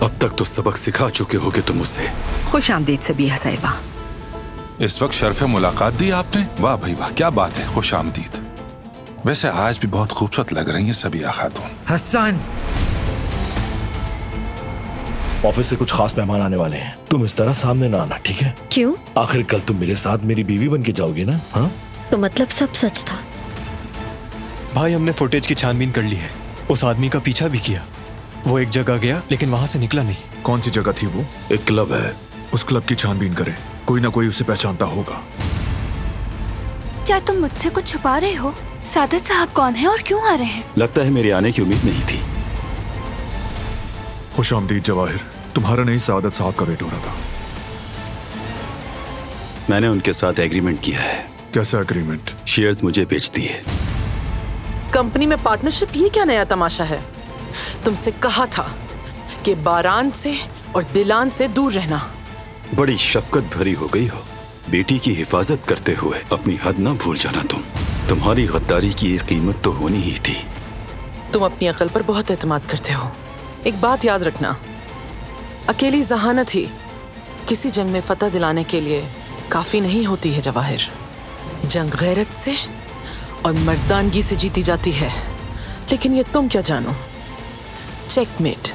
अब तक तो सबक सिखा चुके होगे तुम उसे। खुश आमदीद सबीहा साहिबा। इस वक्त शर्फ मुलाकात दी आपने, वाह भाई वाह, क्या बात है, खुश आमदीद। वैसे आज भी बहुत खूबसूरत लग रही है सबीहा खातून। हसन, ऑफिस से कुछ खास मेहमान आने वाले हैं, तुम इस तरह सामने ना आना, ठीक है? क्यों? आखिर कल तुम मेरे साथ मेरी बीवी बन के जाओगी ना? हाँ, तो मतलब सब सच था? भाई हमने फुटेज की छानबीन कर ली है। उस आदमी का पीछा भी किया। वो एक जगह गया लेकिन वहां से निकला नहीं। कौन सी जगह थी वो? एक क्लब है, उस क्लब की छानबीन करें, कोई ना कोई उसे पहचानता होगा। क्या तुम मुझसे कुछ छुपा रहे हो? सादत साहब कौन है और क्यों आ रहे हैं? लगता है मेरे आने की उम्मीद नहीं थी। खुश आमदीद जवाहिर, तुम्हारा नहीं सादत साहब का वेट हो रहा था। मैंने उनके साथ एग्रीमेंट किया है। कैसा एग्रीमेंट? शेयर्स मुझे बेच दिए। कंपनी में पार्टनरशिप, ये क्या नया तमाशा है? तुमसे कहा था कि बारान से और दिलान से दूर रहना। बड़ी शफकत भरी हो गई हो। बेटी की हिफाजत करते हुए अपनी हद ना भूल जाना तुम। तुम्हारी गद्दारी की एक कीमत तो होनी ही थी। तुम अपनी अकल पर बहुत एतमाद करते हो। एक बात याद रखना, अकेली जहानत ही किसी जंग में फतह दिलाने के लिए काफी नहीं होती है जवाहिर। जंग गैरत से और मर्दानगी से जीती जाती है। लेकिन ये तुम क्या जानो, चेकमेट।